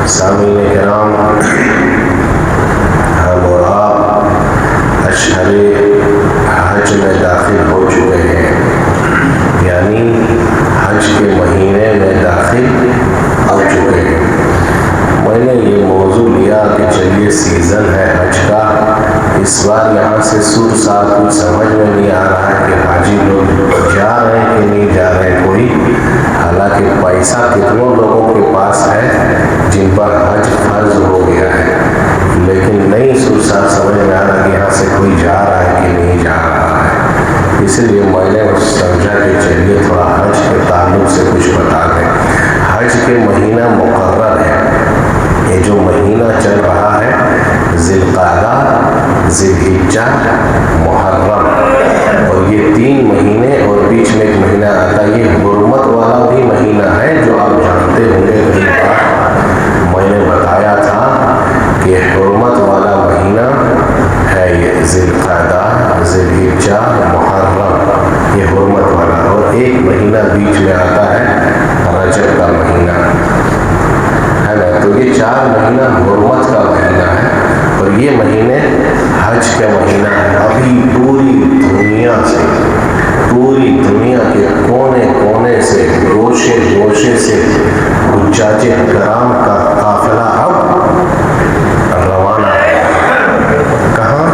سامعین کرام، ہم اور آپ اشہر حج میں داخل ہو چکے ہیں، یعنی حج کے مہینے میں داخل ہو چکے ہیں۔ میں نے یہ موضوع لیا کہ چلیے سیزن ہے حج کا، اس بار یہاں سے سر سال کچھ سمجھ میں نہیں آ رہا ہے کہ حاجی لوگ جا رہے ہیں کہ نہیں جا رہے ہیں کوئی، حالانکہ پیسہ کتنوں لوگوں کے پاس ہے جن پر حج فرض ہو گیا ہے، لیکن نہیں سر سال سمجھ میں آ رہا کہ یہاں سے کوئی جا رہا ہے کہ نہیں جا رہا ہے۔ اس لیے میں نے سمجھا کہ چلیے تھوڑا حج کے تعلق سے کچھ بتا دیں۔ حج کے مہینہ مقرر ہے، یہ جو مہینہ چل رہا ہے ذی القعدہ، ذی الحجہ، محرم، اور یہ 3 مہینے اور بیچ میں ایک مہینہ آتا ہے، یہ حرمت والا بھی مہینہ ہے جو آپ جانتے ہوں گے۔ کئی بار میں نے بتایا تھا کہ حرمت والا مہینہ ہے یہ ذی القعدہ، ذی الحجہ، محرم، یہ حرمت والا، اور ایک مہینہ بیچ میں آتا ہے رجب کا مہینہ ہے نا، تو یہ 4 مہینہ حرمت کا مہینہ ہے، اور یہ مہینے حج کا مہینہ ہے۔ ابھی پوری دنیا کے کونے کونے سے، گوشے گوشے سے حجاج کرام کا قافلہ اب روانہ ہے۔ کہاں؟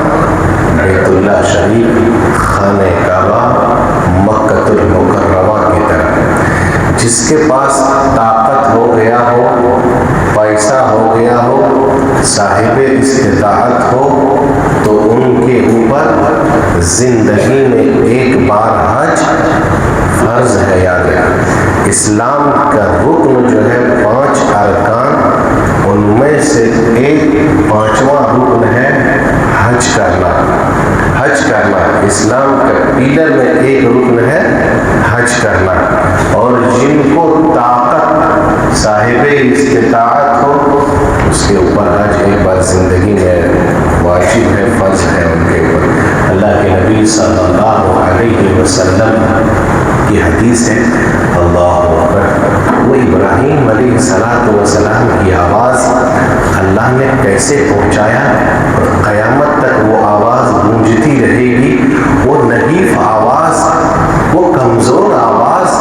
بیت اللہ شریف، خانہ کعبہ، مکہ المکرمہ کی طرف۔ جس کے پاس طاقت ہو گیا ہو، پیسہ ہو گیا ہو، صاحب استطاعت ہو، تو ان کے اوپر زندگی میں ایک بار حج فرض ہے۔ یاد رکھیں، اسلام کا رکن جو ہے 5 ارکان، ان میں سے ایک 5واں رکن ہے حج کرنا۔ حج کرنا اسلام کا پیلر میں ایک رکن ہے حج کرنا، اور جن کو طاقت، صاحب استطاعت ہو، اس کے اوپر حج ایک بار زندگی میں واجب ہے، فرض ہے ان کے اوپر۔ اللہ کے نبی صلی اللہ علیہ وسلم کی حدیث ہے، اللہ اکبر، وہ ابراہیم علیہ السلام کی آواز اللہ نے کیسے پہنچایا، اور قیامت تک وہ آواز گونجتی رہے گی، وہ نحیف آواز، وہ کمزور آواز۔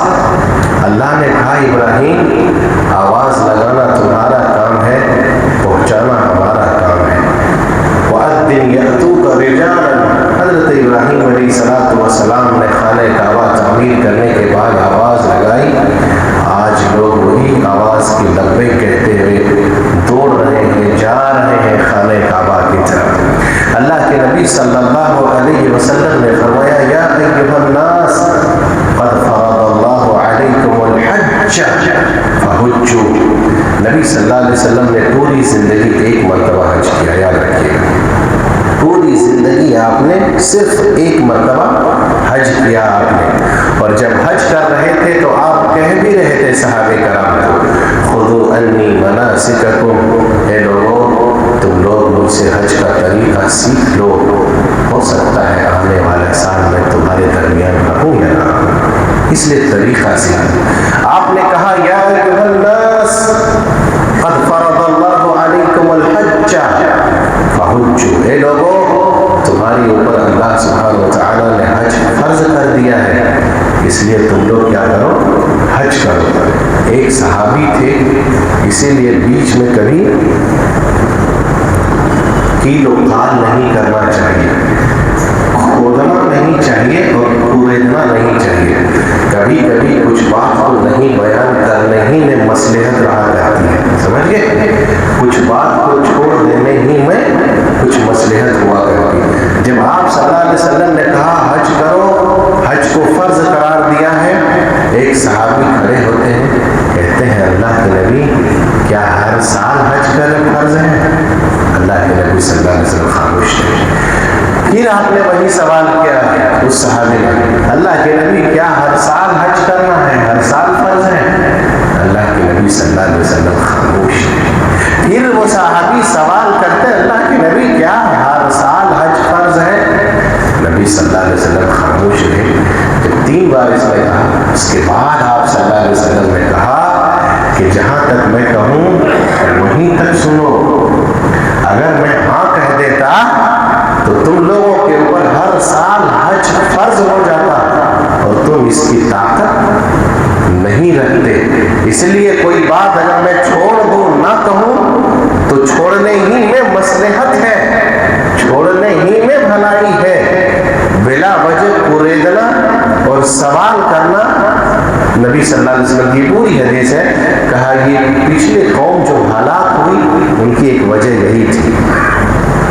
اللہ نے کہا ابراہیم، آواز لگانا تمہارا کام ہے، پہنچانا ہمارا کام ہے۔ وَأَذِّنْ يَأْتُوكَ رِجَالًا، حضرت ابراہیم علیہ السلام نے خانہ کعبہ تعمیر کرنے کے بعد آواز لگائی، آج لوگ وہی آواز کی لبیک کہتے ہوئے دوڑ رہے ہیں، جا رہے ہیں خانہ کعبہ کی طرف۔ اللہ کے نبی صلی اللہ علیہ وسلم نے فرمایا، یا ایھا الناس قد فرض اللہ علیکم الحج فحجوا۔ نبی صلی اللہ علیہ وسلم نے پوری زندگی ایک مرتبہ حج کیا، یاد رکھیے گا، پوری زندگی آپ نے صرف ایک مرتبہ حج کیا آپ نے۔ اور جب حج کر رہے تھے تو آپ کہہ بھی رہے تھے صحابہ کرام کو، خذوا عنی مناسککم، اے لوگوں تم لوگ مجھ سے حج کا طریقہ سیکھ لو، ہو سکتا ہے آنے والے سال میں تمہارے درمیان رہوں یا نہ رہوں، اس لیے طریقہ سیکھ۔ آپ نے کہا، یا ایھا الناس قد فرض اللہ علیکم الحج فحجوا، اے لوگوں تمہاری اوپر اللہ سبحانہ وتعالیٰ نے حج فرض کر دیا ہے، اس لیے تم لوگ کیا کرو، حج کرو۔ ایک صحابی تھے، اسی لیے بیچ میں کبھی کیل و قال نہیں کرنا چاہیے، کھودنا نہیں چاہیے اور کوریدنا نہیں چاہیے۔ کبھی کبھی کچھ بات کو نہیں بیان کرنے ہی میں مصلحت رہا جاتی ہے، سمجھ گئے، کچھ بات کو چھوڑ دینے ہی میں کچھ مصلحت ہوا کرتی ہے۔ جب آپ صلی اللہ علیہ وسلم نے کہا حج کرو، حج کو فرض قرار دیا ہے، ایک صحابی کھڑے ہوتے ہیں، کہتے ہیں اللہ کے نبی کیا ہر سال حج کرنا فرض ہے؟ اللہ کے نبی صلی اللہ علیہ وسلم خاموش تھے۔ پھر آپ نے وہی سوال کیا اس صحابی نے، اللہ کے نبی کیا ہر سال حج کرنا ہے، ہر سال فرض ہے؟ اللہ کے نبی صلی اللہ علیہ وسلم خاموش ہے۔ پھر وہ صحابی سوال کرتے، اللہ کے نبی کیا ہر سال حج فرض ہے؟ نبی صلی اللہ علیہ وسلم خاموش رہے۔ جب 3 بار اس نے کہا، اس کے بعد آپ صلی اللہ علیہ وسلم نے کہا کہ جہاں تک میں کہوں وہیں سنو، اگر میں ہاں کہہ دیتا تو تم لوگوں کے اوپر ہر سال حج فرض ہو جاتا اور تم اس کی طاقت نہیں رکھتے. اس لیے کوئی بات اگر میں چھوڑ دوں نہ کہوں تو چھوڑنے ہی میں مصلحت ہے، چھوڑنے ہی میں بھلائی ہے. بلا وجہ کوریدنا اور سوال کرنا، نبی صلی اللہ علیہ وسلم کی پوری حدیث ہے. کہا یہ پچھلے قوم جو ہلاک ہوئی ان کی ایک وجہ یہی تھی،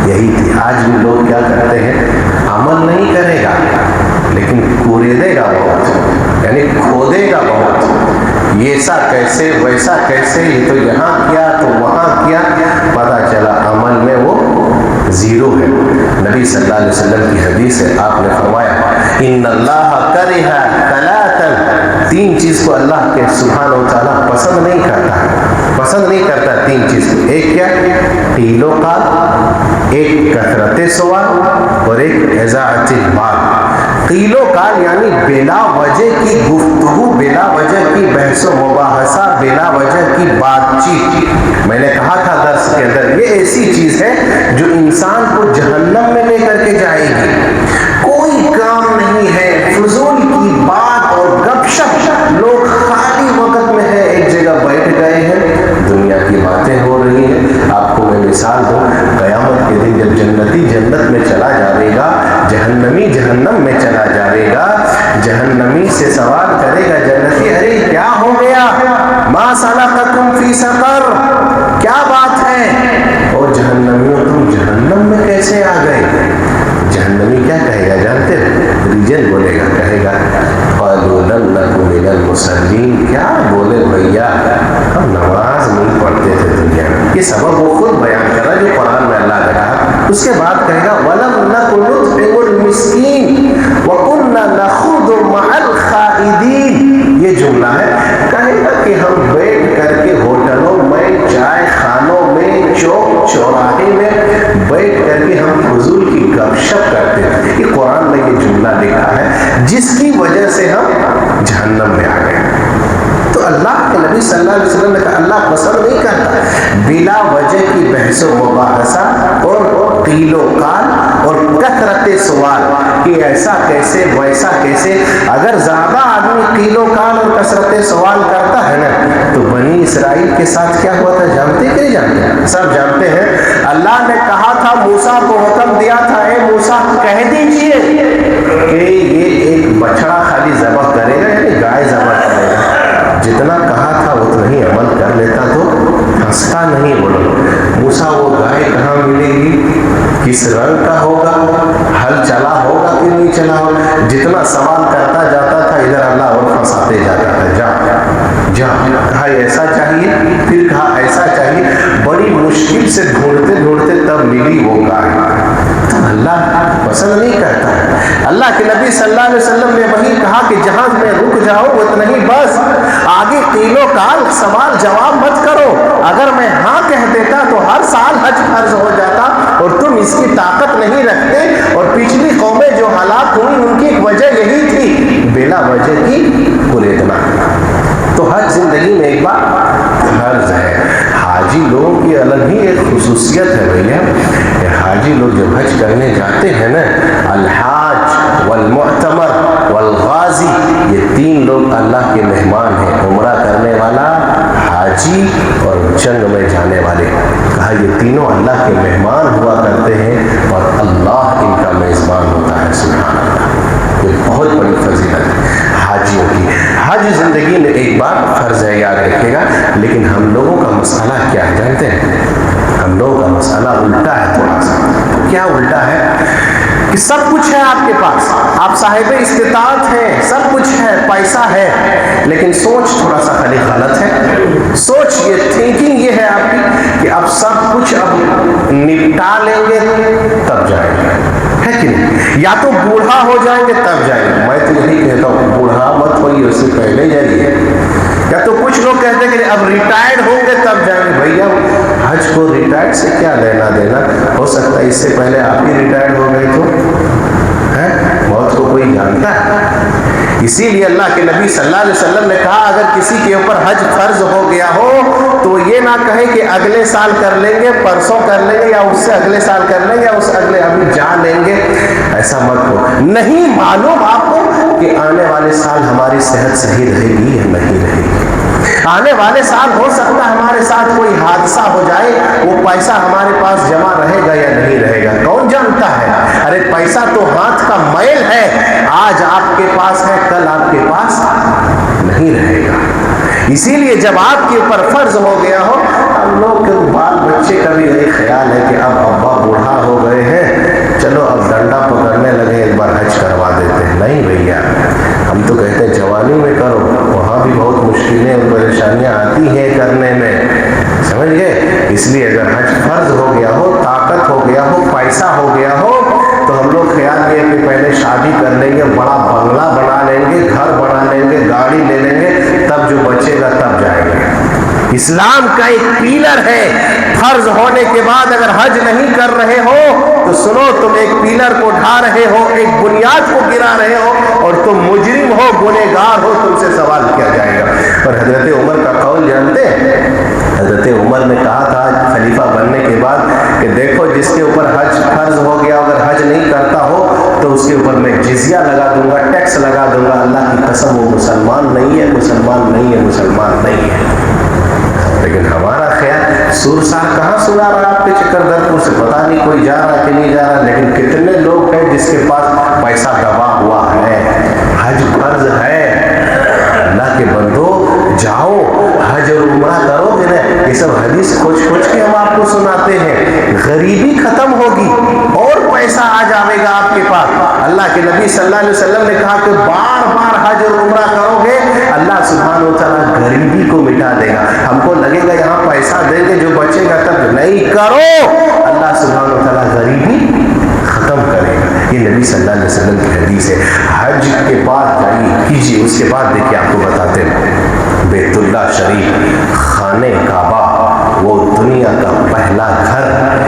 یہی تھی. آج بھی لوگ کیا کرتے ہیں، عمل نہیں کرے گا لیکن کوریدے گا بہت، یعنی کھودے گا بہت، یہ ایسا کیسے ویسا کیسے، یہ تو یہاں کیا تو وہاں کیا، پتا چلا عمل میں وہ زیرو ہے. نبی صلی اللہ علیہ وسلم کی حدیث ہے، آپ نے فرمایا ان اللہ کرہ ثلاثا، تین چیز کو اللہ کے سبحانہ و تعالیٰ پسند نہیں کرتا، پسند نہیں کرتا تین چیز کو. ایک کیا، قیل و قال، ایک کثرت سوال اور ایک اذاعت المال. قیل و قال یعنی بلا وجہ کی گفتگو، بلا وجہ کی بحث و مباحثہ، بلا وجہ کی بات چیت. میں نے کہا تھا درس کے اندر، یہ ایسی چیز ہے جو انسان کو جہنم میں لے کر کے جائے گی. کوئی کام نہیں ہے، فضول کی بات اور گپ شپ. لوگ خالی وقت میں ہے ایک جگہ بیٹھ گئے ہیں، دنیا کی باتیں ہو رہی ہیں. آپ کو میں مثال دوں، قیامت کے دن جب جنتی جنت میں چلا جائے گا، جہنمی جہنم میں چلا جائے گا، جہنمی سے سوال کرے گا جنتی، ارے کیا ہو گیا، ما سلککم فی سقر، کیا بات ہے، اور جہنمیوں تم جہنم میں کیسے آ گئے. جہنمی کیا کہے گا جانتے ہو، ریجن بولے گا، کہے گا قالوا لم نک من المصلین، کیا بولے بھیا ہم نماز نہیں پڑھتے تھے دنیا میں. یہ سبب وہ خود بیان کر رہا جو قرآن میں اللہ نے کہا. اس کے بعد کہے گا ولم نک نطعم المسکین وکنا نخوض مع الخائضین. یہ جملہ ہے، کہے گا کہ ہم بیٹھ کر کے ہوٹلوں میں، چائے خانوں میں، چوک چوراہے میں بیٹھ کر کے ہم فضول کی گپ شپ کرتے ہیں. یہ قرآن میں یہ جملہ لکھا ہے جس کی وجہ سے ہم جہنم میں آ گئے. تو اللہ کے نبی صلی اللہ علیہ وسلم نے کہا اللہ پسند نہیں کرتا بلا وجہ کی بحث و مباحثہ اور قیل و قال اور کثرت سوال کہ ایسا کیسے ویسا کیسے. اگر زیادہ آدمی قیل و قال اور کثرت سوال کرتا ہے نا تو بنی اسرائیل کے ساتھ کیا ہوا تھا جانتے کہ نہیں جانتے؟ سب جانتے ہیں. اللہ نے کہا تھا موسیٰ کو حکم دیا تھا، اے موسیٰ کہہ دیجئے کہ یہ ایک بچڑا خالی ذبح کرے گا، یعنی گائے ذبح کرے گا. جتنا کہا تھا اتنا ہی عمل کر لیتا تو ہنستا نہیں. بولو موسیٰ وہ گائے کہاں ملے گی، کس رنگ کا ہوگا، ہل چلا ہوگا کہ نہیں چلا ہوگا. جتنا سوال کرتا جاتا تھا ادھر اللہ اور پھنساتے جاتا تھا. جا جا، کہا ایسا چاہیے، پھر کہا ایسا چاہیے. بڑی مشکل سے ڈھونڈتے ڈھونڈتے تب ملی وہ گائے. تو اللہ پسند نہیں کرتا ہے. اللہ کے نبی صلی اللہ علیہ وسلم نے وہی کہا کہ جہاں میں رک جاؤ اتنا ہی بس، آگے قیل و قال سوال جواب مت کرو. اگر میں ہاں کہہ دیتا تو ہر سال حج فرض ہو جاتا اور تم اس کی طاقت نہیں رکھتے. اور پچھلی قومیں جو ہلاک ہوئی ان کی ایک وجہ یہی تھی، بلا وجہ کی کوریدنا. تو حج زندگی میں ایک بار فرض ہے. حاجی لوگوں کی الگ ہی ایک خصوصیت ہے بھیا. حاجی لوگ جب حج کرنے جاتے ہیں نا، الحاج والمعتمر والغازی، یہ تین لوگ اللہ کے مہمان ہیں. عمرہ کرنے والا، حاجی اور جنگ میں جانے والے. کہا یہ تینوں اللہ کے مہمان ہوا کرتے ہیں اور اللہ ان کا میزبان ہوتا ہے. سبحان اللہ، یہ بہت بڑی فضیلت ہے حاجیوں کی. حج زندگی میں ایک بار فرض ہے، یاد رکھے گا. لیکن ہم لوگوں کا مسئلہ کیا ہے جانتے ہیں؟ ہم لوگوں کا مسئلہ الٹا ہے تھوڑا سا. کیا الٹا ہے؟ کہ سب کچھ ہے آپ کے پاس، آپ صاحب استطاعت ہیں، سب کچھ ہے، پیسہ ہے، لیکن سوچ تھوڑا سا خالی غلط ہے. سوچ یہ تھنکنگ یہ ہے آپ کی کہ اب سب کچھ اب نپٹا لیں گے تب جائیں گے، ہے کہ نہیں؟ یا تو بوڑھا ہو جائیں گے تب جائیں گے. میں تو یہی کہتا ہوں بوڑھا مت ہوئیے، اس سے پہلے جائیے. یا تو کچھ لوگ کہتے ہیں کہ اب ریٹائرڈ ہوں گے تب جائیں گے. بھیا حج کو ریٹائرڈ سے کیا لینا دینا؟ ہو سکتا ہے اس سے پہلے آپ ہی ریٹائرڈ ہو گئے تو. موت کو کوئی جانتا ہے؟ اسی لیے اللہ کے نبی صلی اللہ علیہ وسلم نے کہا اگر کسی کے اوپر حج فرض ہو گیا ہو تو وہ یہ نہ کہے کہ اگلے سال کر لیں گے، پرسوں کر لیں گے، یا اس سے اگلے سال کر لیں گے، یا اس اگلے ابھی جا لیں گے. ایسا مت ہو. نہیں معلوم آپ کو کہ آنے والے سال ہماری صحت صحیح رہے گی یا نہیں رہے گی. آنے والے سال ہو سکتا ہے ہمارے ساتھ کوئی حادثہ ہو جائے، وہ پیسہ ہمارے پاس جمع رہے گا یا نہیں رہے گا کون جانتا ہے. ارے پیسہ تو ہاتھ کا میل ہے، آج آپ کے پاس ہے کل آپ کے پاس نہیں رہے گا. اسی لیے جب آپ کے اوپر فرض ہو گیا ہو، ہم لوگ کے بال بچے کا بھی یہی خیال ہے کہ اب ابا بوڑھا ہو گئے ہیں، چلو اب ڈنڈا پکڑنے لگے، ایک بار حج کروا دیتے ہیں. نہیں بھیا، ہم تو کہتے ہیں جوانی میں کرو، وہاں بھی بہت مشکلیں اور پریشانیاں آتی ہیں کرنے میں، سمجھ گئے. اس لیے اگر حج فرض ہو گیا ہو، طاقت ہو گیا ہو، پیسہ ہو گیا ہو، تو ہم لوگ خیال یہ کہ پہلے شادی کر لیں گے، بڑا بنگلہ بنا لیں گے، گھر بنا لیں گے، گاڑی لے لیں گے، تب جو بچے گا تب جائیں گے. اسلام کا ایک پیلر ہے، فرض ہونے کے بعد اگر حج نہیں کر رہے ہو تو سنو، تم ایک پیلر کو ڈھا رہے ہو، ایک بنیاد کو گرا رہے ہو، اور تم مجرم ہو، گنہگار ہو، تم سے سوال کیا جائے گا. اور حضرت عمر کا قول جانتے ہیں؟ حضرت عمر نے کہا تھا خلیفہ بننے کے بعد کہ دیکھو جس کے اوپر حج فرض ہو گیا اگر حج نہیں کرتا ہو تو اس کے اوپر میں جزیہ لگا دوں گا، ٹیکس لگا دوں گا. اللہ کی قسم وہ مسلمان نہیں ہے، مسلمان نہیں ہے، مسلمان نہیں ہے. لیکن ہمارا خیال سورسار کہاں سنا رہا آپ کے چکردرپور سے، پتہ نہیں کوئی جا رہا کہ نہیں جا رہا. لیکن کتنے لوگ ہیں جس کے پاس پیسہ دبا ہوا ہے، حج فرض ہے. اللہ کے بندو جاؤ حج اور عمرہ کرو گے نا. یہ سب حدیث کھوج کھوج کے ہم آپ کو سناتے ہیں. غریبی ختم ہوگی اور پیسہ آ جائے گا آپ کے پاس. اللہ کے نبی صلی اللہ علیہ وسلم نے کہا کہ بار بار حج اور عمرہ کرو گے، اللہ سبحانہ و تعالیٰ غریبی کو مٹا دے گا. ہم کو لگے گا یہاں پیسہ دیں گے جو بچے گا تب، نہیں کرو، اللہ سبحانہ و تعالیٰ غریبی ختم کرے گا. یہ نبی صلی اللہ علیہ وسلم کی حدیث ہے. حج کے بعد جائیے کیجیے، اس کے بعد دیکھیے آپ کو بتاتے ہیں بیت اللہ شریف، خانہ کعبہ، وہ دنیا کا پہلا گھر.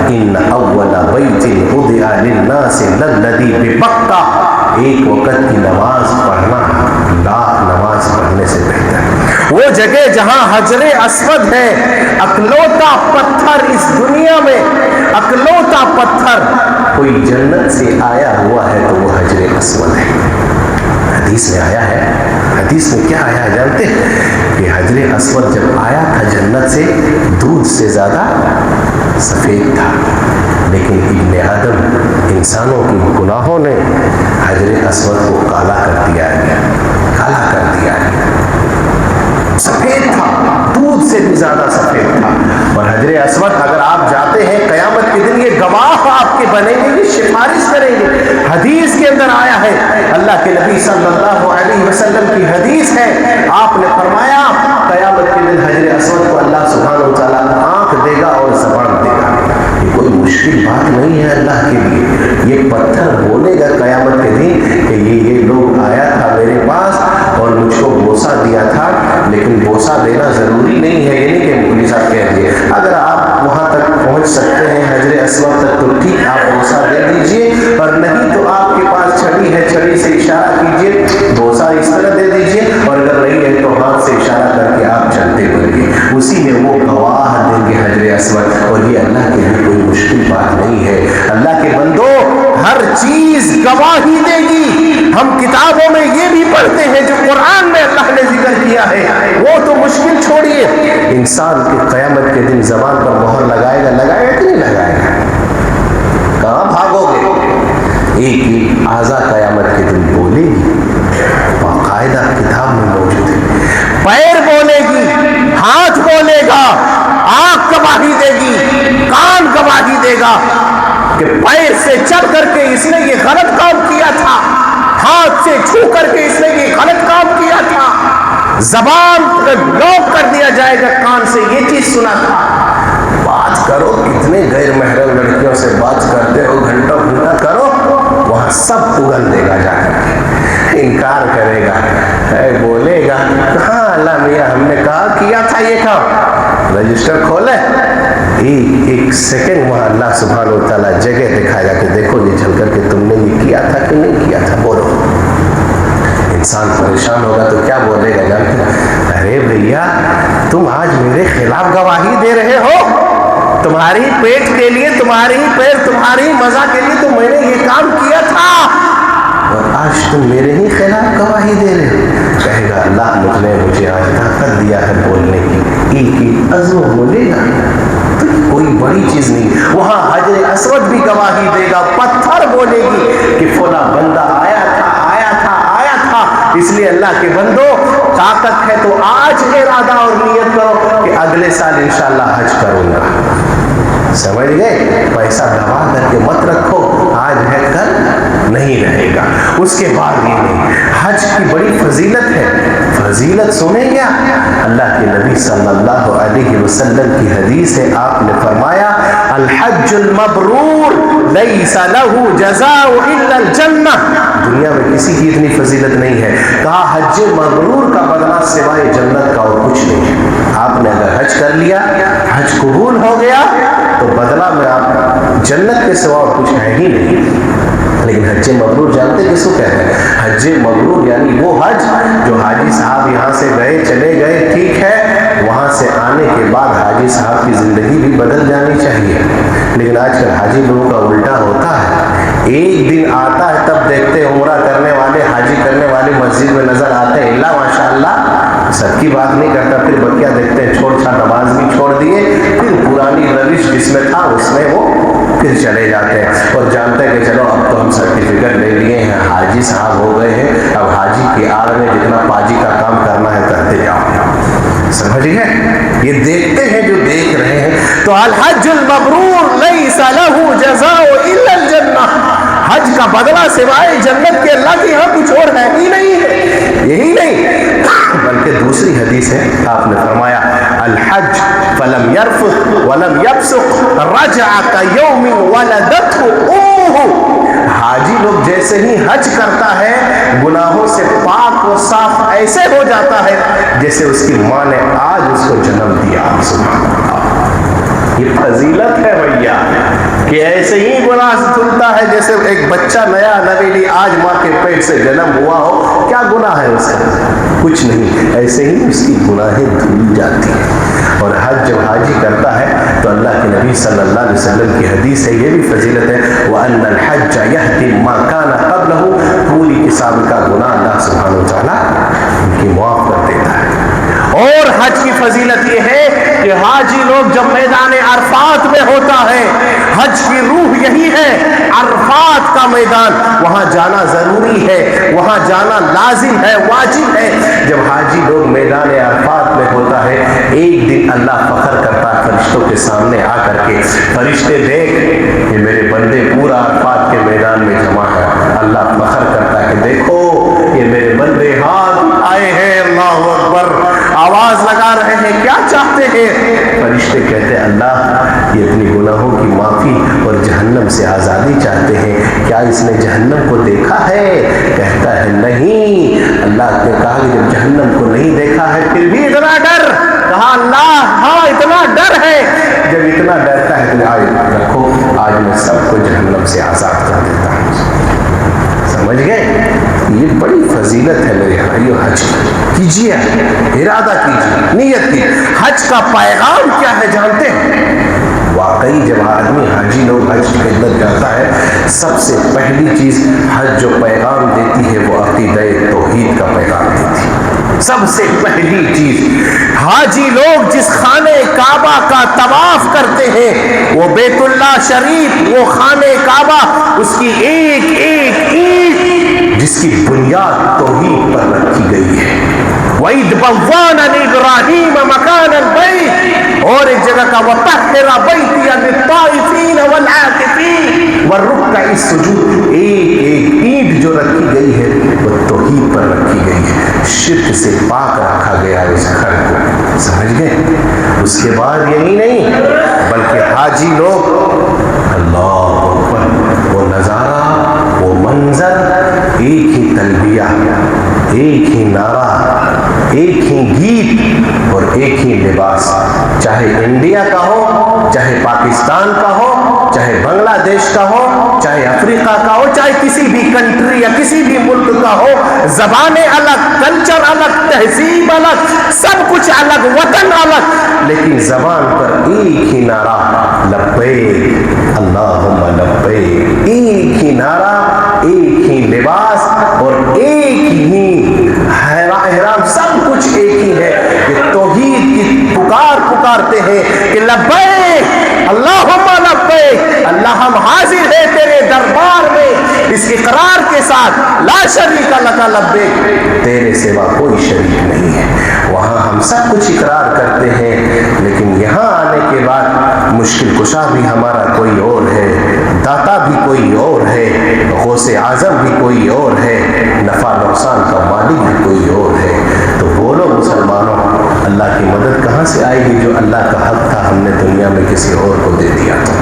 ان اول بیت وضع للناس للذی ببکہ، ایک وقت کی نماز پڑھنا لاکھ نماز پڑھنے سے بہتر. وہ جگہ جہاں حجر اسود ہے، اکلوتا پتھر اس دنیا میں، اکلوتا پتھر کوئی جنت سے آیا ہوا ہے تو وہ حجر اسود ہے. حدیث میں آیا ہے. حدیث میں کیا آیا ہے جانتے ہیں؟ کہ حجر اسود جب آیا تھا جنت سے، دودھ سے زیادہ سفید تھا. لیکن ابن آدم، انسانوں کی گناہوں نے حجر اسود کو کالا کر دیا ہے، کالا کر دیا ہے. سفید تھا، دودھ سے بھی زیادہ سفید تھا. اور حجر اسود اگر آپ جاتے ہیں قیامت کے دن، یہ گواہ آپ کے بنیں گے، یہ سفارش کریں گے. حدیث کے اندر آیا ہے، اللہ کے نبی صلی اللہ علیہ وسلم کی حدیث ہے، آپ نے فرمایا قیامت کے دن حجر اسود کو اللہ سبحانہ و تعالیٰ آنکھ دے گا اور زبان دے گا. یہ کوئی مشکل بات نہیں ہے اللہ کے لیے. یہ پتھر بولے گا قیامت کے دن کہ یہ لوگ آیا تھا میرے پاس اور مجھ کو بوسہ دیا تھا. لیکن بوسہ دینا ضروری نہیں ہے، یہ نہیں کہ پولیس آپ کہہ دیے اگر آپ وہاں تک پہنچ سکتے ہیں حجر اسود تک تو ٹھیک، آپ بوسہ دے دیجئے، اور نہیں تو آپ کے پاس چھڑی ہے، چھڑی سے اشارہ کیجئے، بوسہ اس طرح دے دیجئے، اور اگر نہیں ہے تو ہاتھ سے اشارہ کر کے آپ چلتے بنیے. اسی میں وہ گواہ دیں گے حجر اسود. اور یہ اللہ کے لیے کوئی مشکل بات نہیں ہے. اللہ کے بندو ہر چیز گواہی دے گی. ہم کتابوں میں یہ بھی پڑھتے ہیں جو قرآن میں اللہ نے ذکر کیا ہے، وہ تو مشکل چھوڑیے. انسان کی قیامت کے دن زبان پر مہر لگائے گا، لگائے گا کہ نہیں لگائے گا؟ کہاں بھاگو گے؟ ایک ایک اعضا قیامت کے دن بولے گی، باقاعدہ کتاب میں موجود ہے. پیر بولے گی، ہاتھ بولے گا، آنکھ گواہی دے گی، کان گواہی دے گا کہ پیر سے چل کر کے اس نے یہ غلط کام کیا تھا، ہاتھ سے چھو کر کے اس نے یہ غلط کام کیا تھا. زبان لوک کر دیا جائے گا، کان سے یہ چیز سنا تھا. بات کرو، کتنے غیر محرم لڑکیوں سے بات کرتے ہو، گھنٹوں گھنٹہ کرو، وہاں سب اگل دے گا جا کر کے. انکار کرے گا، بولے گا ہاں اللہ میاں ہم نے کہا کیا تھا یہ کام، رجسٹر کھولے. ایک سیکنڈ وہاں اللہ سبحانہ و تعالیٰ جگہ دکھائے گا کہ دیکھو یہ چل کر کے تم نے یہ کیا تھا کہ نہیں کیا تھا، بولو. انسان پریشان ہوگا تو کیا بولے گا جانتے ہیں؟ ارے بھیا تم آج میرے خلاف گواہی دے رہے ہو، تمہاری پیٹ کے لیے، تمہاری پیر، تمہاری مزہ کے لیے تو میں نے یہ کام کیا تھا، اور آج تم میرے ہی خلاف گواہی دے رہے ہو۔ کہے گا اللہ نے مجھے آج طاقت دیا ہے بولنے کی، ایک عزم بولے گا تو کوئی بڑی چیز نہیں۔ وہاں حجر اسود بھی گواہی دے گا، پتھر بولے گی کہ فلاں بندہ آیا تھا آیا تھا آیا تھا۔ اس لیے اللہ کے بندو طاقت ہے تو آج ارادہ اور نیت کرو کہ اگلے سال انشاءاللہ حج کروں گا، سمجھ گئے؟ پیسہ دبا کر کے مت رکھو، آج ہے کل نہیں رہے گا۔ اس کے بعد یہ نہیں، حج کی بڑی فضیلت ہے، فضیلت سنیں گیا؟ اللہ کے نبی صلی اللہ علیہ وسلم کی حدیث ہے، آپ نے فرمایا الحج المبرور لیس لہ جزاء الا الجنہ۔ دنیا میں کسی کی اتنی فضیلت نہیں ہے، کہا حج مبرور کا بدلہ سوائے جنت کا اور کچھ نہیں ہے۔ آپ نے اگر حج کر لیا، حج قبول ہو گیا تو بدلہ میں آپ جنت کے سوا اور کچھ ہے ہی نہیں۔ لیکن حج مبرور جانتے کس کو کہتے ہیں؟ حج مبرور یعنی وہ حج جو حاجی صاحب یہاں سے گئے چلے گئے، ٹھیک ہے، وہاں سے آنے کے بعد حاجی صاحب کی زندگی بھی بدل جانی چاہیے، لیکن آج کل حاجی لوگوں کا الٹا ہوتا ہے، ایک دن آتا ہے تب دیکھتے عمرہ کرنے والے، حاجی کرنے والے مسجد میں نظر آتے ہیں، اللہ ماشاء اللہ، سب کی بات نہیں کرتا، پھر بقیہ دیکھتے ہیں چھوڑ چھاڑ نماز بھی چھوڑ دیے، پھر پرانی روش جس میں تھا اس میں وہ پھر چلے جاتے ہیں، اور جانتے ہیں کہ چلو اب تو ہم سرٹیفکیٹ لے لیے ہیں، حاجی صاحب ہو گئے ہیں، اب حاجی کی آڑ میں جتنا پاجی کا کام کرنا ہے کرتے جاؤ، سمجھ گئے؟ یہ دیکھتے ہیں جو دیکھ رہے ہیں۔ تو الحج المبرور لیس لہ جزاء الا الجنہ، حج کا بدلہ سوائے جنت کے اللہ کے یہاں کچھ اور ہے ہی نہیں ہے۔ یہی نہیں بلکہ دوسری حدیث ہے، آپ نے فرمایا الحج فلم یرفث ولم یفسق رجع کیوم ولدتہ امہ۔ حاجی لوگ جیسے ہی حج کرتا ہے گناہوں سے پاک و صاف ایسے ہو جاتا ہے جیسے اس کی ماں نے آج اس کو جنم دیا۔ سبحان اللہ، یہ فضیلت ہے بھیا کہ ایسے ہی گناہ دھلتا ہے جیسے ایک بچہ نیا نویلی آج ماں کے پیٹ سے جنم ہوا ہو۔ کیا گناہ ہے اس کا؟ کچھ نہیں، ایسے ہی اس کی گناہیں دھل جاتی ہیں۔ اور حج جب حاجی کرتا ہے تو اللہ کے نبی صلی اللہ علیہ وسلم کی حدیث ہے، یہ بھی فضیلت ہے، وَأَنَّ الْحَجَّ يَهْدِمْ مَا كَانَ قَبْلَهُ، پوری کی سابقہ گناہ اللہ سبحانہ وتعالیٰ ان کی معاف کر دیتا ہے۔ اور حج کی فضیلت یہ ہے کہ حاجی لوگ جب میدان عرفات میں ہوتا ہے، حج کی روح یہی ہے، عرفات کا میدان، وہاں جانا ضروری ہے، وہاں جانا لازم ہے، واجب ہے۔ جب حاجی لوگ میدان عرفات میں ہوتا ہے، ایک دن اللہ فخر کرتا ہے فرشتوں کے سامنے آ کر کے، فرشتے دیکھ یہ میرے بندے پورا عرفات کے میدان میں جمع ہے۔ اللہ فخر کرتا ہے کہ دیکھو یہ میرے بندے ہاتھ آئے ہیں، اللہ اکبر، آواز لگا رہے ہیں، کیا چاہتے ہیں؟ فرشتے کہتے ہیں اللہ یہ اپنی گناہوں کی معافی اور جہنم سے آزادی چاہتے ہیں، کیا اس نے جہنم کو دیکھا ہے؟ کہتا ہے نہیں۔ اللہ نے کہا کہ جب جہنم کو نہیں دیکھا ہے پھر بھی اتنا ڈر؟ کہا اللہ ہاں اتنا ڈر ہے۔ جب اتنا ڈرتا ہے تو آج رکھو، آج میں سب کو جہنم سے آزاد کر دیتا ہوں۔ سمجھ گئے؟ یہ بڑی فضیلت ہے میرے بھائیو، حج کیجیے، ارادہ کیجیے، نیت کی۔ حج کا پیغام کیا ہے جانتے ہیں؟ واقعی جب آدمی حاجی لوگ حج کے اندر جاتا ہے، سب سے پہلی چیز حج جو پیغام دیتی ہے وہ عقیدہ توحید کا پیغام دیتی ہے۔ سب سے پہلی چیز حاجی لوگ جس خانہ کعبہ کا طواف کرتے ہیں، وہ بیت اللہ شریف، وہ خانہ کعبہ، اس کی ایک ایک اینٹ جس کی بنیاد توحید پر رکھی گئی ہے۔ وَإِذْ بَوَّأْنَا لِإِبْرَاهِيمَ مَكَانَ الْبَيْتِ، اور ایک جگہ کا وَطَهِّرَ بَيْتِيَ لِلطَّائِفِينَ وَالْعَاكِفِينَ وَالرُّكَّعِ السُّجُودِ۔ ایک ایک اینٹ جو رکھی گئی ہے وہ توحید پر رکھی گئی ہے، شرک سے پاک رکھا گیا ہے اس گھر کو، سمجھ گئے؟ اس کے بعد یہی نہیں بلکہ حاجی لوگ اللہ اکبر، وہ نظارہ، وہ منظر، ایک ہی تلبیہ، ایک ہی نعرہ، ایک ہی گیت اور ایک ہی لباس، چاہے انڈیا کا ہو، چاہے پاکستان کا ہو، چاہے بنگلہ دیش کا ہو، چاہے افریقہ کا ہو، چاہے کسی بھی کنٹری یا کسی بھی ملک کا ہو، زبانیں الگ، کلچر الگ، تہذیب الگ، سب کچھ الگ، وطن الگ، لیکن زبان پر ایک ہی نعرہ لبیک اللہم لبیک، ایک ہی نعرہ، ایک ہی لباس اور ایک ہی احرام، سب کچھ ایک ہی ہے۔ یہ توحید کی پکارتے ہیں کہ لبیک اللہم لبیک، اللہ ہم حاضر ہیں تیرے دربار میں اس اقرار کے ساتھ، لا شریک لک لبیک، تیرے سوا کوئی شریک نہیں ہے۔ وہاں ہم سب کچھ اقرار کرتے ہیں، لیکن یہاں آنے کے بعد مشکل کشا بھی ہمارا کوئی اور ہے، داتا بھی کوئی اور ہے، غوث اعظم بھی کوئی اور ہے، نفع نقصان کا مالک بھی کوئی اور ہے۔ تو بولو مسلمانوں، اللہ کی مدد کہاں سے آئے گی؟ جو اللہ کا حق تھا ہم نے دنیا میں کسی اور کو دے دیا تھا۔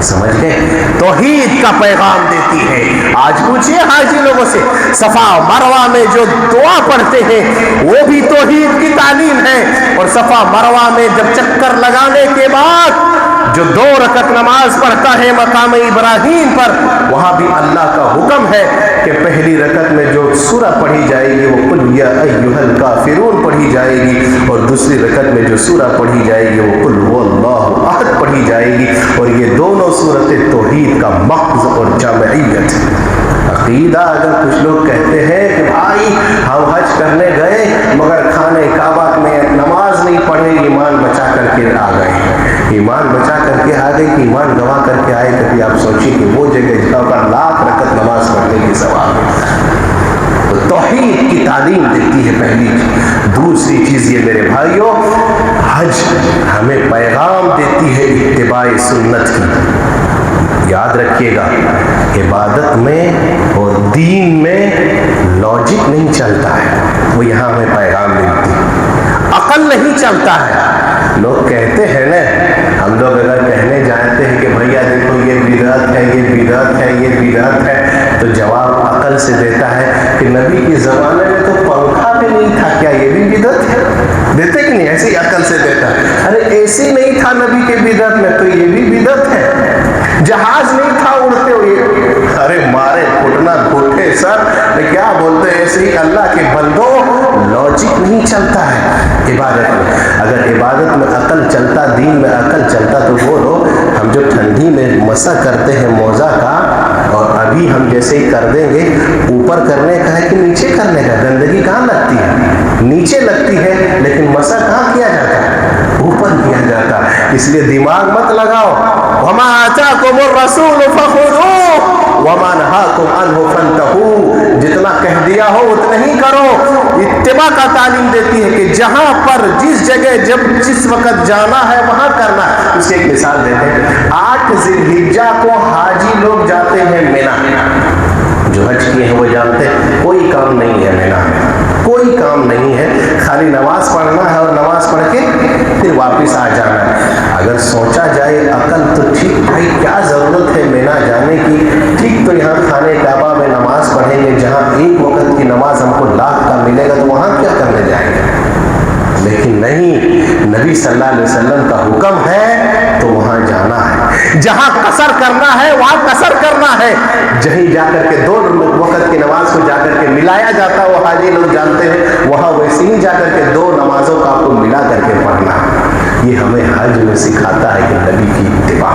سمجھ گئے؟ توحید کا پیغام دیتی ہے۔ آج پوچھئے حاجی لوگوں سے، صفا مروہ میں جو دعا پڑھتے ہیں وہ بھی توحید کی تعلیم ہے، اور صفا مروہ میں جب چکر لگانے کے بعد جو 2 رکعت نماز پڑھتا ہے مقام ابراہیم پر، وہاں بھی اللہ کا حکم ہے کہ پہلی رکعت میں جو سورہ پڑھی جائے گی وہ قل یا ایھا الکافرون پڑھی جائے گی، اور دوسری رکعت میں جو سورہ پڑھی جائے گی وہ قل هو اللہ احد پڑھی جائے گی، اور یہ دونوں سورتیں توحید کا مغز اور جامعیت ہے۔ عقیدہ اگر کچھ لوگ کہتے ہیں کہ بھائی ہم حج کرنے گئے مگر خانہ کعبہ میں نماز نہیں پڑھے، ایمان بچا کر کے آ گئے، ایمان بچا کر کے آ گئے کہ ایمان گواہ کر کے آئے، کبھی آپ سوچیں کہ وہ جگہ جہاں پر 1,00,000 رکعت نماز پڑھنے کی ثواب ہے۔ تو توحید کی تعلیم دیتی ہے پہلی چیز۔ دوسری چیز یہ میرے بھائیوں، حج ہمیں پیغام دیتی ہے اتباع سنت کی۔ یاد رکھیے گا، عبادت میں اور دین میں لاجک نہیں چلتا ہے، وہ یہاں ہمیں پیغام ملتی ہے، عقل نہیں چلتا ہے۔ لوگ کہتے ہیں نا، ہم لوگ اگر کہنے جانتے ہیں کہ بھیا دیکھو یہ بدعت ہے، یہ بدعت ہے، یہ بدعت ہے، تو جواب عقل سے دیتا ہے کہ نبی کے زمانے میں تو پنکھا بھی نہیں تھا، کیا یہ بھی بدعت ہے؟ دیتے کہ نہیں؟ ایسے ہی عقل سے دیتا ہے، ارے اے سی نہیں تھا نبی کے بدعت میں تو یہ بھی بدعت ہے، جہاز نہیں تھا اڑتے ہوئے، ارے مارے گھٹنا گھوٹے سر، کیا بولتے ہیں؟ ایسے ہی اللہ کے بندوں، لاجک نہیں چلتا ہے عبادت میں۔ اگر عبادت میں عقل چلتا، دین میں عقل چلتا، تو بولو ہم جو ٹھنڈی میں مسا کرتے ہیں موزہ کا، اور ابھی ہم جیسے ہی کر دیں گے، اوپر کرنے کا ہے کہ نیچے کرنے کا؟ گندگی کہاں لگتی ہے؟ نیچے لگتی ہے، لیکن مسا کہاں کیا جاتا ہے؟ اوپر کیا جاتا ہے۔ اس لیے دماغ مت لگاؤ، وما آتاکم الرسول فخذوہ وما نہاکم عنہ فانتہوا، جتنا کہہ دیا ہو اتنا ہی کرو۔ اتباع کا تعلیم دیتی ہے کہ جہاں پر جس جگہ جس وقت جانا ہے وہاں کرنا ہے۔ اس کی ایک مثال دیتے ہیں، 8 ذی الحجہ کو حاجی لوگ جاتے ہیں مینا، جو حج کیے ہیں وہ جانتے ہیں کوئی کام نہیں ہے مینا میں، کوئی کام نہیں ہے، خالی نماز پڑھنا ہے اور نماز پڑھ کے پھر واپس آ جانا ہے۔ اگر سوچا جائے عقل تو ٹھیک بھائی کیا ضرورت ہے مینا جانے کی، ٹھیک تو یہاں خانہ کعبہ میں نماز پڑھیں گے، جہاں ایک وقت کی نماز ہم کو 1,00,000 کا ملے گا، تو وہاں کیا کرنے جائیں گے؟ لیکن نہیں، نبی صلی اللہ علیہ وسلم کا حکم ہے تو وہاں جانا ہے، جہاں قصر کرنا ہے وہاں قصر کرنا ہے، جہیں جا کر کے 2 وقت کی نماز کو جا کر کے ملایا جاتا ہے، وہ حاجی لوگ جانتے ہیں، وہاں ویسے ہی جا کر کے 2 نمازوں کا آپ کو ملا کر کے پڑھنا۔ یہ ہمیں حج میں سکھاتا ہے کہ نبی کی اتباع،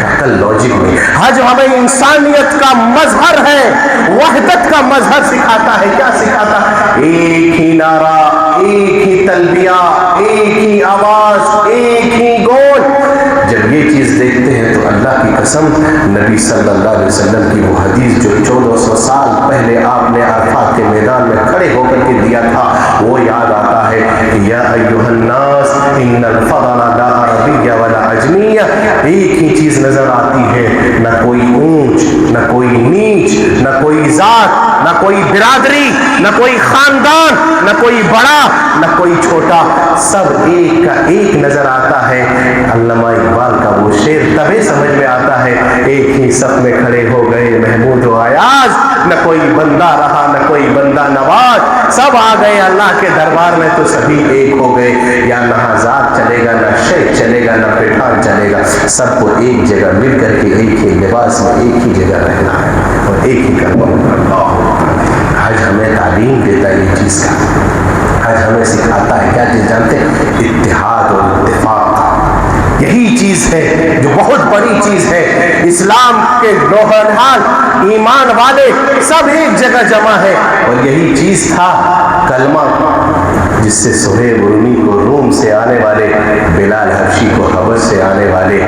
عقل لاجک میں۔ حج ہمیں انسانیت کا مظہر ہے، وحدت کا مظہر سکھاتا ہے۔ کیا سکھاتا ہے؟ ایک ہی نعرہ، ایک ہی تلبیہ، ایک ہی آواز، ایک ہی گونج۔ جب یہ چیز دیکھتے ہیں تو اللہ کی قسم، نبی صلی اللہ علیہ وسلم کی وہ حدیث جو 1400 سال پہلے آپ نے عرفات کے میدان میں کھڑے ہو کر کے دیا تھا، وہ یاد یاد آتا ہے یا ایھا الناس ان الفضل لا عربی ولا عجمی. ایک ہی چیز نظر آتی ہے, نہ کوئی اونچ نہ کوئی نیچ, نہ کوئی ذات نہ کوئی برادری, نہ کوئی خاندان, نہ کوئی بڑا نہ کوئی چھوٹا, سب ایک کا ایک نظر آتا ہے. علامہ اقبال کا وہ شعر تبھی سمجھ میں آتا ہے, ایک ہی صف میں کھڑے ہو گئے محمود و ایاز, نہ کوئی بندہ رہا نہ کوئی بندہ نواز, سب آ گئے اللہ کے دربار میں تو سبھی ایک ہو گئے. یا نہ ذات چلے گا نہ شیخ چلے گا نہ پٹھان چلے گا, سب کو ایک جگہ مل کر کے ایک ہی لباس میں ایک ہی جگہ رہنا ہے اور ایک ہی کلمہ پڑھنا. حج ہمیں تعلیم دیتا ہے یہ چیز کا, حج ہمیں سکھاتا ہے کیا چیز جانتے ہیں؟ اتحاد اور اتفاق. یہی چیز ہے جو بہت بڑی چیز ہے. اسلام کے نوحال ایمان والے سب ایک جگہ جمع ہے, اور یہی چیز تھا کلمہ جس سے سہیب رومی کو روم سے آنے والے, بلال حبشی کو حبش سے آنے والے,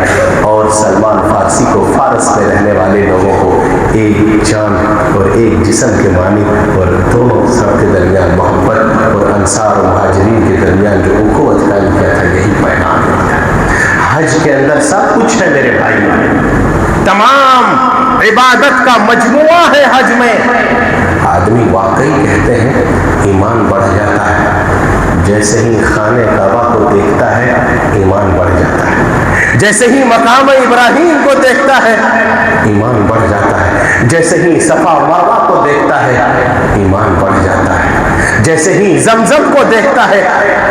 اور سلمان فارسی کو فارس میں رہنے والے لوگوں کو ایک جان اور ایک جسم کے معنی, اور دونوں سب کے درمیان محبت, اور انصار و مہاجرین کے درمیان جو اخوت قائم کیا تھا, یہی پیغام ہے. حج کے اندر سب کچھ ہے میرے بھائی, تمام عبادت کا مجموعہ ہے حج میں. آدمی واقعی کہتے ہیں ایمان بڑھ جاتا ہے, جیسے ہی خانہ کعبہ کو دیکھتا ہے ایمان بڑھ جاتا ہے, جیسے ہی مقام ابراہیم کو دیکھتا ہے ایمان بڑھ جاتا ہے, جیسے ہی صفا مروہ کو دیکھتا ہے ایمان بڑھ جاتا ہے, جیسے ہی زمزم کو دیکھتا ہے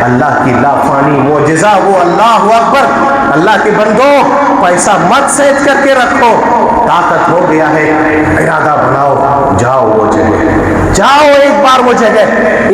اللہ کی لافانی معجزہ وہ اللہ اکبر. اللہ کے بندوں, پیسہ مت سیٹ کر کے رکھو, طاقت ہو گیا ہے ارادہ بناؤ, جاؤ وہ جگہ, جاؤ ایک بار وہ جگہ.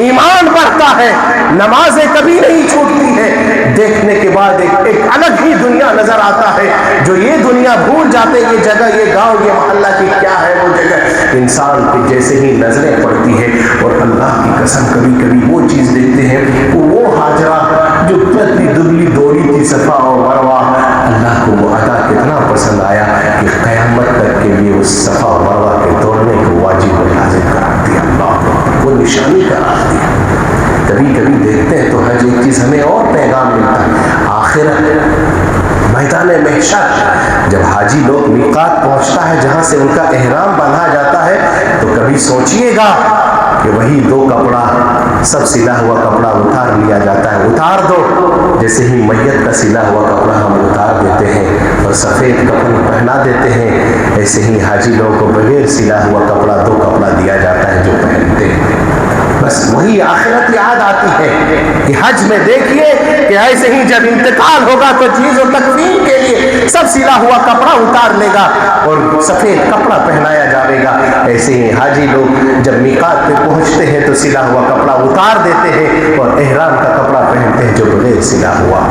ایمان بڑھتا ہے, نمازیں کبھی نہیں چھوٹتی ہے, دیکھنے کے بعد ایک الگ ہی دنیا نظر آتا ہے, جو یہ دنیا بھول جاتے یہ جگہ, یہ گاؤں, یہ محلہ کی کیا ہے وہ جگہ. انسان پہ جیسے ہی نظریں پڑتی ہے, اور اللہ کی قسم کبھی کبھی وہ چیز دیکھتے ہیں, وہ حاجرہ جو پتلی دبلی دوڑی تھی صفا اور مروہ, اللہ کو وہ ادا کتنا پسند آیا کہ قیامت تک کے لیے اس صفا اور مروہ کے دوڑنے کو واجب و لازم قرار دیا, اللہ وہ نشانی قرار دیا. کبھی کبھی دیکھتے ہیں تو حج ایک چیز ہمیں اور پیغام ملتا ہے, آخرت میدان محشر جب حاجی لوگ میقات پہنچتا ہے جہاں سے ان کا احرام باندھا جاتا ہے, تو کبھی سوچئے گا کہ وہی دو کپڑا, سب سلا ہوا کپڑا اتار لیا جاتا ہے, اتار دو, جیسے ہی میت کا سلا ہوا کپڑا ہم اتار دیتے ہیں اور سفید کپڑا پہنا دیتے ہیں, ایسے ہی حاجی لوگوں کو بغیر سلا ہوا کپڑا دو کپڑا دیا جاتا ہے جو پہنتے ہیں. بس وہی آخرت یاد آتی ہے کہ حج میں دیکھیے کہ ایسے ہی جب انتقال ہوگا تو چیز و تکفین کے لیے سب سلا ہوا کپڑا اتار لے گا اور سفید کپڑا پہنایا جائے گا. ایسے ہی حاجی لوگ جب میقات پہ پہنچتے ہیں تو سلا ہوا کپڑا اتار دیتے ہیں اور احرام کا کپڑا پہنتے ہیں جو بغیر سلا ہوا.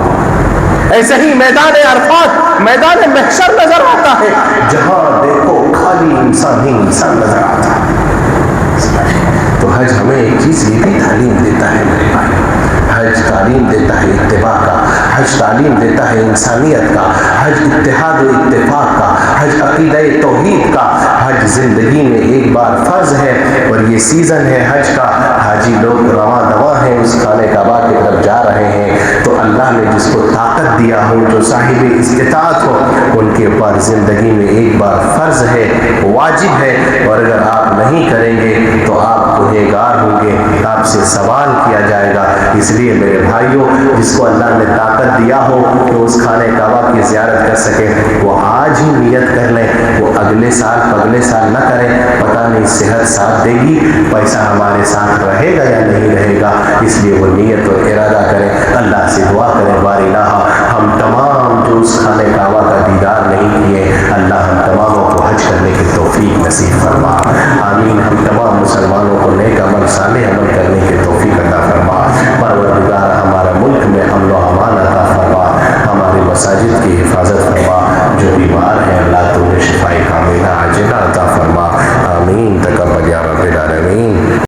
ایسے ہی میدان عرفات, میدان محشر نظر آتا ہے, جہاں دیکھو خالی انسان ہی انسان نظر آتا ہے. تو حج ہمیں ایک چیز یہ بھی تعلیم دیتا ہے میرے بھائی, حج تعلیم دیتا ہے اتباع کا, حج تعلیم دیتا ہے انسانیت کا, حج اتحاد و اتفاق کا, حج عقیدہ توحید کا. حج زندگی میں ایک بار فرض ہے اور یہ سیزن ہے حج کا. حاجی لوگ رواں دواں ہیں, اس خانہ کعبہ کی طرف جا رہے ہیں, تو اللہ نے جس کو طاقت دیا ہو, جو صاحب استطاعت ہو, ان کے اوپر زندگی میں ایک بار فرض ہے, واجب ہے, اور اگر آپ نہیں کریں گے تو آپ گنہگار ہوں گے, آپ سے سوال کیا جائے گا. اس لیے میرے بھائیوں, جس کو اللہ نے طاقت دیا ہو کہ اس خانہ کعبہ کی زیارت کر سکے, وہ آج ہی نیت کر لیں, وہ اگلے سال اگلے سال نہ کریں, پتہ نہیں صحت ساتھ دے گی, پیسہ ہمارے ساتھ رہے گا یا نہیں رہے گا. اس لیے وہ نیت اور ارادہ کریں, اللہ سے دعا کریں, بار الہ ہم تمام جو اس خانہ کعبہ کا دیدار نہیں کیے, اللہ ہم تماموں کو حج کرنے کی توفیق نصیب فرما. آمین. ہم تمام مسلمانوں کو نیک عمل, صالح عمل کرنے کی توفیق عطا فرما. پروردگار ہمارا ملک میں امن و امان عطا فرما, ہمارے مساجد کی